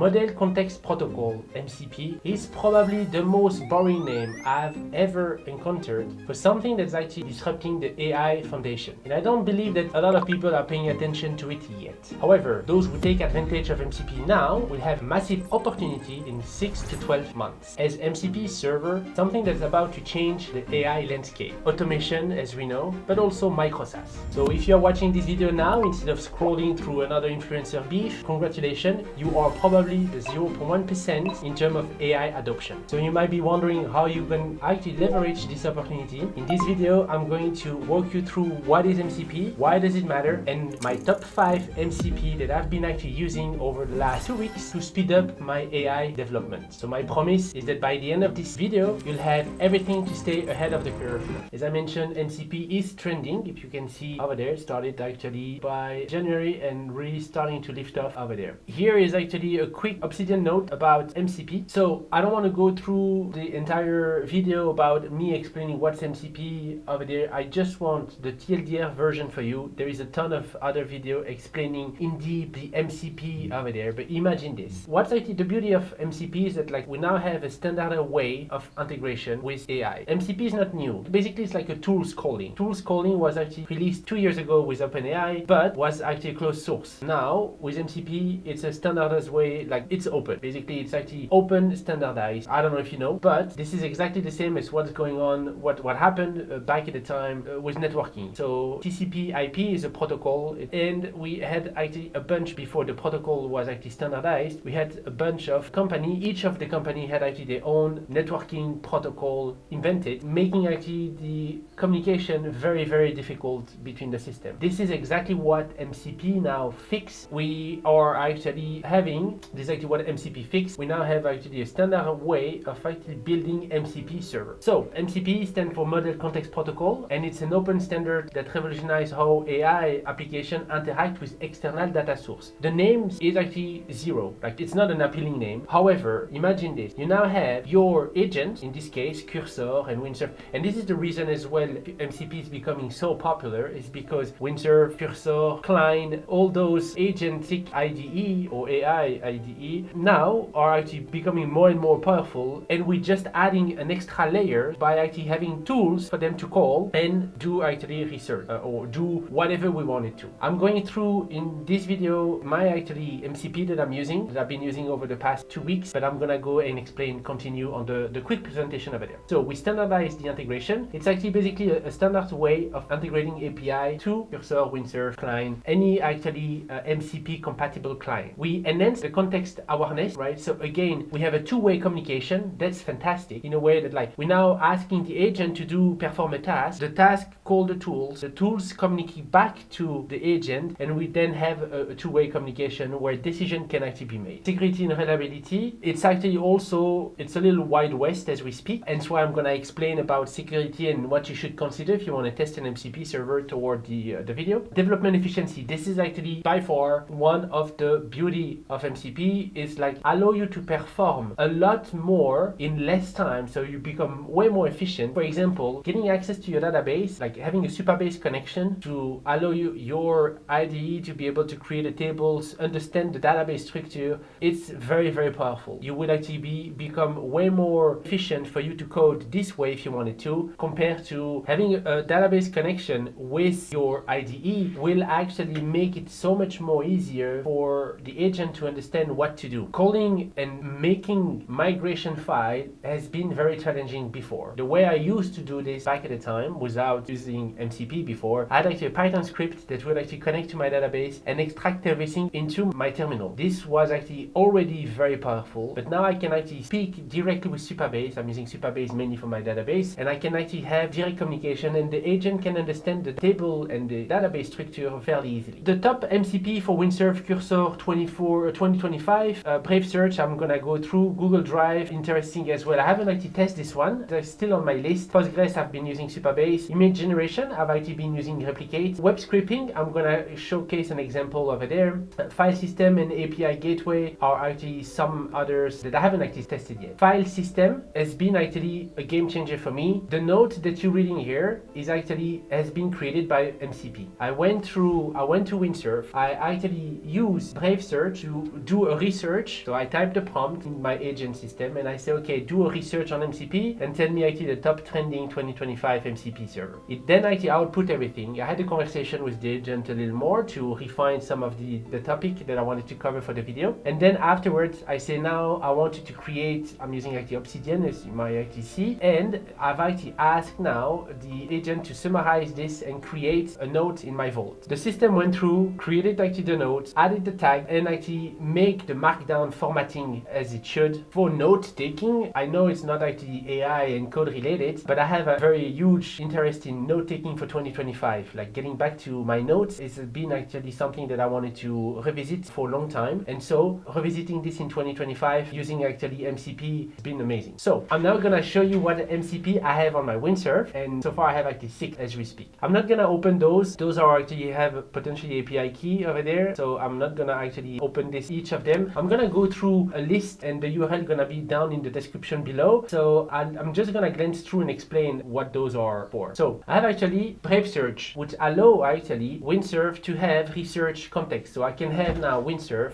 Model Context Protocol, MCP, is probably the most boring name I've ever encountered for something that's actually disrupting the AI foundation. And I don't believe that a lot of people are paying attention to it yet. However, those who take advantage of MCP now will have massive opportunity in 6 to 12 months. As MCP Server, something that's about to change the AI landscape. Automation, as we know, but also micro-SaaS. So if you're watching this video now, instead of scrolling through another influencer beef, congratulations, you are probably the 0.1% in terms of AI adoption. So you might be wondering how you can actually leverage this opportunity. In this video, I'm going to walk you through what is MCP, why does it matter, and my top 5 MCP that I've been actually using over the last 2 weeks to speed up my AI development. So my promise is that by the end of this video, you'll have everything to stay ahead of the curve. As I mentioned, MCP is trending. If you can see over there, it started actually by January and really starting to lift off over there. Here is actually a quick Obsidian note about MCP. So I don't want to go through the entire video about me explaining what's MCP over there. I just want the TLDR version for you. There is a ton of other video explaining in deep the MCP over there, but imagine this. What's actually the beauty of MCP is that we now have a standard way of integration with AI. MCP is not new. Basically, it's like a tools calling. Tools calling was actually released 2 years ago with OpenAI, but was actually a closed source. Now, with MCP, it's a standardized way, it's open. Basically, it's actually open, standardized. I don't know if you know, but this is exactly the same as what's going on, what happened back at the time with networking. So TCP IP is a protocol, and we had actually a bunch before the protocol was actually standardized. We had a bunch of company. Each of the company had actually their own networking protocol invented, making actually the communication very, very difficult between the system. This is exactly what MCP now fix. We are actually having, this is actually what MCP fix. We now have actually a standard way of actually building MCP server. So MCP stands for Model Context Protocol, and it's an open standard that revolutionizes how AI application interact with external data source. The name is actually zero, it's not an appealing name. However, imagine this. You now have your agent, in this case, Cursor and Windsurf, and this is the reason as well MCP is becoming so popular, is because Windsurf, Cursor, Klein, all those agentic IDE or AI IDE now are actually becoming more and more powerful, and we're just adding an extra layer by actually having tools for them to call and do actually research or do whatever we wanted to. I'm going through in this video my actually MCP that I've been using over the past 2 weeks, but I'm gonna go and continue on the quick presentation over there. So we standardize the integration. It's actually basically a standard way of integrating API to Cursor, Windsurf, Klein, any actually MCP compatible client. We enhance the context awareness, right? So again, we have a two-way communication. That's fantastic in a way that we're now asking the agent to perform a task. The task call the tools communicate back to the agent, and we then have a two-way communication where decision can actually be made. Security and reliability, it's actually also, it's a little wild west as we speak, and so I'm going to explain about security and what you should consider if you want to test an MCP server toward the video. Development efficiency, this is actually by far one of the beauty of MCP, is allow you to perform a lot more in less time, so you become way more efficient. For example, getting access to your database, having a Supabase connection to allow your IDE to be able to create a tables, understand the database structure, it's very, very powerful. You would actually become way more efficient for you to code this way if you wanted to, compared to having a database connection with your IDE will actually make it so much more easier for the agent to understand what to do. Calling and making migration file has been very challenging before. The way I used to do this back at the time without using MCP before, I had actually a Python script that would actually connect to my database and extract everything into my terminal. This was actually already very powerful, but now I can actually speak directly with Supabase. I'm using Supabase mainly for my database, and I can actually have direct communication, and the agent can understand the table and the database structure fairly easily. The top MCP for Windsurf, Cursor 2025, Brave Search, I'm gonna go through. Google Drive, interesting as well. I haven't actually tested this one. It's still on my list. Postgres, I've been using Supabase. Image generation, I've actually been using Replicate. Web scraping, I'm gonna showcase an example over there. File system and API gateway are actually some others that I haven't actually tested yet. File system has been actually a game changer for me. The note that you're reading here has been created by MCP. I went to Windsurf. I actually used Brave Search to do a research. So I type the prompt in my agent system and I say, okay, do a research on MCP and tell me actually the top trending 2025 MCP server. It then actually output everything. I had a conversation with the agent a little more to refine some of the topic that I wanted to cover for the video. And then afterwards, I say, now I want you to create, I'm using actually Obsidian as my ITC, and I've actually asked now the agent to summarize this and create a note in my vault. The system went through, created actually the note, added the tag, and actually make the markdown formatting as it should. For note taking, I know it's not actually AI and code related, but I have a very huge interest in note taking for 2025. Like getting back to my notes has been actually something that I wanted to revisit for a long time. And so revisiting this in 2025 using actually MCP has been amazing. So I'm now gonna show you what MCP I have on my Windsurf, and so far I have actually 6 as we speak. I'm not gonna open those. Those are actually have potentially API key over there, so I'm not gonna actually open this each of them. I'm gonna go through a list and the URL gonna be down in the description below. So I'm just gonna glance through and explain what those are for. So I have actually Brave Search, which allow actually Windsurf to have research context. So I can have now Windsurf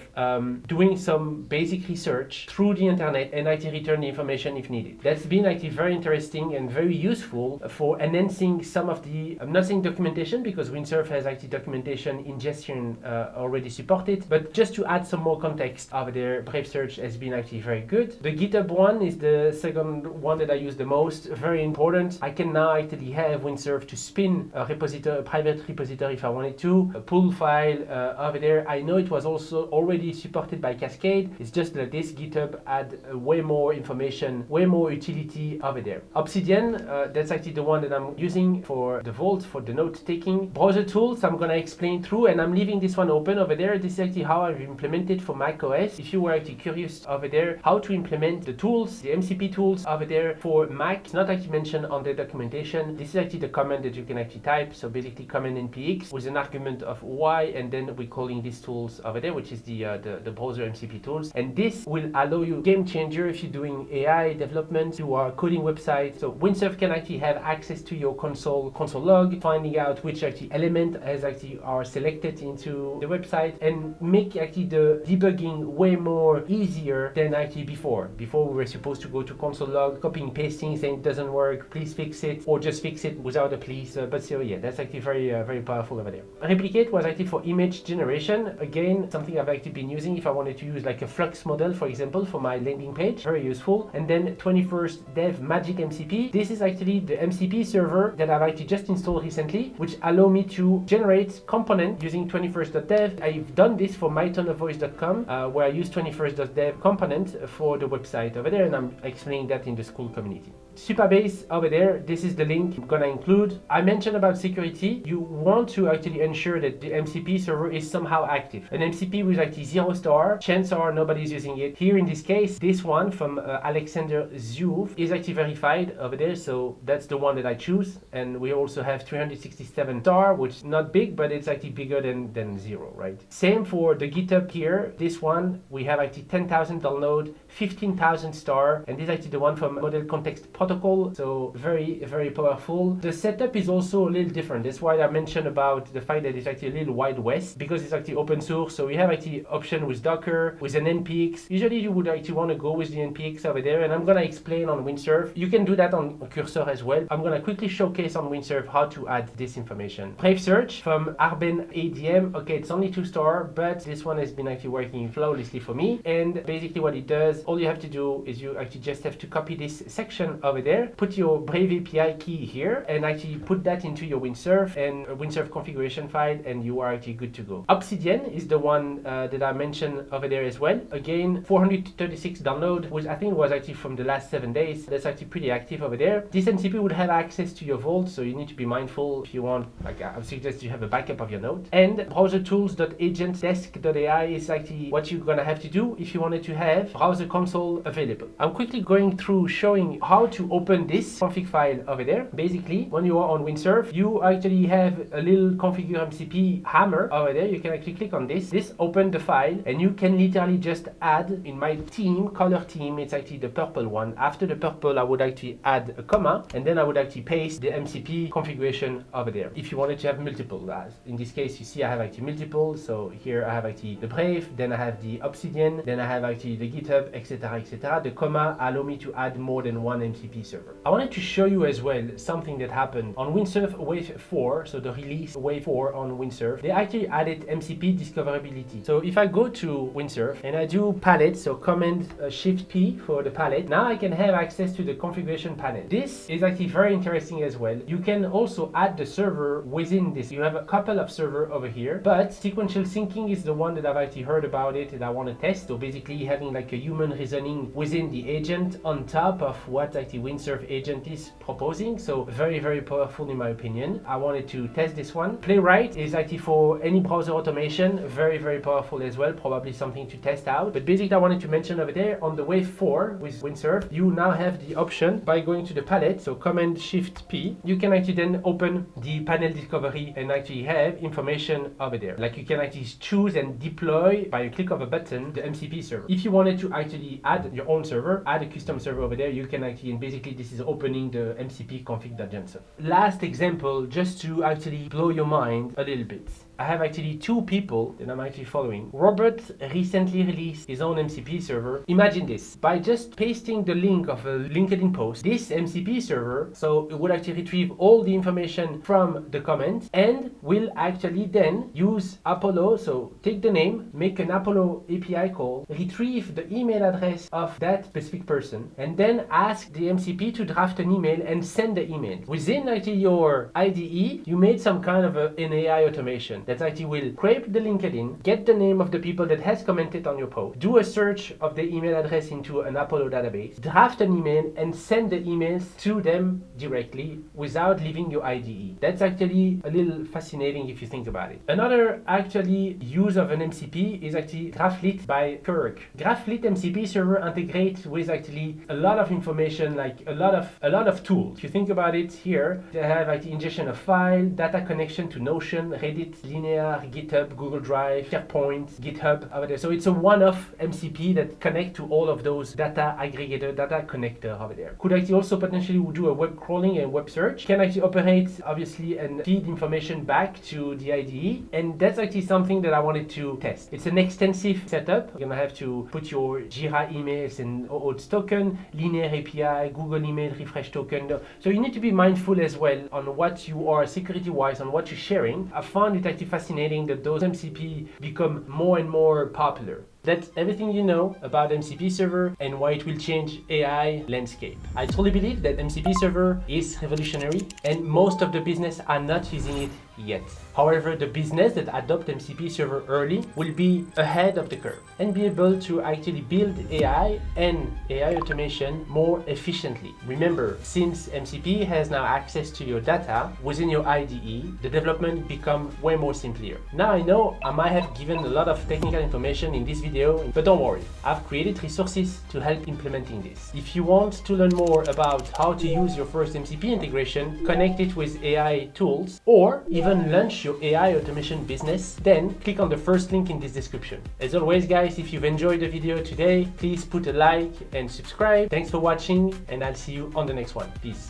doing some basic research through the internet and actually return the information if needed. That's been actually very interesting and very useful for enhancing some of the, I'm not saying documentation because Windsurf has actually documentation ingestion already supported, but just to add some more context over there, Brave Search has been actually very good. The GitHub one is the second one that I use the most, very important. I can now actually have Windsurf to spin a repository, a private repository if I wanted to, a pull file over there. I know it was also already supported by Cascade. It's just that this GitHub had way more information, way more utility over there. Obsidian, that's actually the one that I'm using for the vault, for the note taking. Browser tools, I'm gonna explain through, and I'm leaving this one open over there. This is actually how I've implemented for macOS. If you were actually curious over there how to implement the tools, the MCP tools over there for Mac, it's not actually mentioned on the documentation. This is actually the command that you can actually type. So basically command npx with an argument of y, and then we're calling these tools over there, which is the browser MCP tools. And this will allow you, game changer if you're doing AI development, you are coding websites. So Windsurf can actually have access to your console log, finding out which actually element has actually are selected into the website, and make actually the debugging way more easier than actually before. Before we were supposed to go to console log, copying, pasting, saying it doesn't work, please fix it, or just fix it without a please. But so yeah, that's actually very powerful over there. Replicate was actually for image generation. Again, something I've actually been using if I wanted to use like a flux model, for example, for my landing page. Very useful. And then 21st Dev Magic MCP. This is actually the MCP server that I've actually just installed recently, which allow me to generate component using 21st.dev. I've done this for mytoneofvoice.com, where I use 21st.dev component for the website over there, and I'm explaining that in the school community. Supabase over there, this is the link I'm gonna include. I mentioned about security. You want to actually ensure that the MCP server is somehow active. An MCP with actually 0 star, chances are nobody's using it. Here in this case, this one from Alexander Zhuv is actually verified over there, so that's the one that I choose. And we also have 367 star, which is not big, but it's actually bigger than 0, right? Same for the GitHub here. This one, we have actually 10,000 download, 15,000 star, and this is actually the one from Model Context Protocol, so very powerful. The setup is also a little different. That's why I mentioned about the fact that it's actually a little Wild West, because it's actually open source. So we have actually option with Docker, with an npx. Usually you would actually want to go with the npx over there, and I'm gonna explain on Windsurf. You can do that on Cursor as well. I'm gonna quickly showcase on Windsurf how to add this information. Brave Search from Arben ADM. Okay, it's only 2 star, but this one has been actually working flawlessly for me. And basically what it does, all you have to do is you actually just have to copy this section over there, put your Brave API key here, and actually put that into your Windsurf and Windsurf configuration file, and you are actually good to go. Obsidian is the one that I mentioned over there as well. Again, 436 download, which I think was actually from the last 7 days. That's actually pretty active over there. This MCP would have access to your vault, so you need to be mindful if you want, like I would suggest you have a backup of your node. And browsertools.agentdesk.ai is actually what you're gonna have to do if you wanted to have browser console available. I'm quickly going through showing how to open this config file over there. Basically, when you are on Windsurf, you actually have a little configure MCP hammer over there. You can actually click on this. This open the file, and you can literally just add in my theme, color theme, it's actually the purple one. After the purple, I would actually add a comma, and then I would actually paste the MCP configuration over there. If you wanted to have multiple, as in this case, you see I have actually multiple. So here I have actually the Brave, then I have the Obsidian, then I have actually the GitHub, etc., etc. The comma allow me to add more than one MCP server. I wanted to show you as well something that happened on Windsurf Wave 4, so the release Wave 4 on Windsurf. They actually added MCP discoverability. So if I go to Windsurf and I do palette, so Command Shift P for the palette, now I can have access to the configuration panel. This is actually very interesting as well. You can also add the server within this. You have a couple of servers over here, but sequential syncing is the one that I've actually heard about it and I want to test. So basically having like a human reasoning within the agent on top of what actually Windsurf agent is proposing. So very, very powerful in my opinion. I wanted to test this one. Playwright is actually for any browser automation. Very, very powerful as well. Probably something to test out. But basically I wanted to mention over there on the Wave 4 with Windsurf, you now have the option by going to the palette. So Command Shift P, you can actually then open the panel discovery and actually have information over there. Like you can actually choose and deploy by a click of a button the MCP server. If you wanted to actually add your own server, add a custom server over there, you can actually, and basically this is opening the MCP config.json. Last example, just to actually blow your mind a little bit. I have actually two people that I'm actually following. Robert recently released his own MCP server. Imagine this, by just pasting the link of a LinkedIn post, this MCP server, so it would actually retrieve all the information from the comment and will actually then use Apollo, so take the name, make an Apollo API call, retrieve the email address of that specific person, and then ask the MCP to draft an email and send the email. Within actually your IDE, you made some kind of an AI automation that actually will scrape the LinkedIn, get the name of the people that has commented on your post, do a search of the email address into an Apollo database, draft an email and send the emails to them directly without leaving your IDE. That's actually a little fascinating if you think about it. Another actually use of an MCP is actually Graphlit by Kirk. Graphlit MCP server integrates with actually a lot of information, like a lot of tools. If you think about it here, they have actually ingestion of file, data connection to Notion, Reddit, Linear, GitHub, Google Drive, SharePoint, GitHub over there. So it's a one-off MCP that connect to all of those data aggregator, data connector over there. Could actually also potentially do a web crawling and web search. Can actually operate obviously and feed information back to the IDE. And that's actually something that I wanted to test. It's an extensive setup. You're gonna have to put your Jira emails and OAuth token, Linear API, Google email refresh token. So you need to be mindful as well on what you are security-wise, on what you're sharing. I found it actually fascinating that those MCP become more and more popular. That's everything you know about MCP Server and why it will change AI landscape. I truly believe that MCP Server is revolutionary and most of the business are not using it yet. However, the business that adopt MCP Server early will be ahead of the curve and be able to actually build AI and AI automation more efficiently. Remember, since MCP has now access to your data within your IDE, the development becomes way more simpler. Now I know I might have given a lot of technical information in this video, but don't worry, I've created resources to help implementing this. If you want to learn more about how to use your first MCP integration, connect it with AI tools, or even launch your AI automation business, then click on the first link in this description. As always guys, if you've enjoyed the video today, please put a like and subscribe. Thanks for watching and I'll see you on the next one. Peace.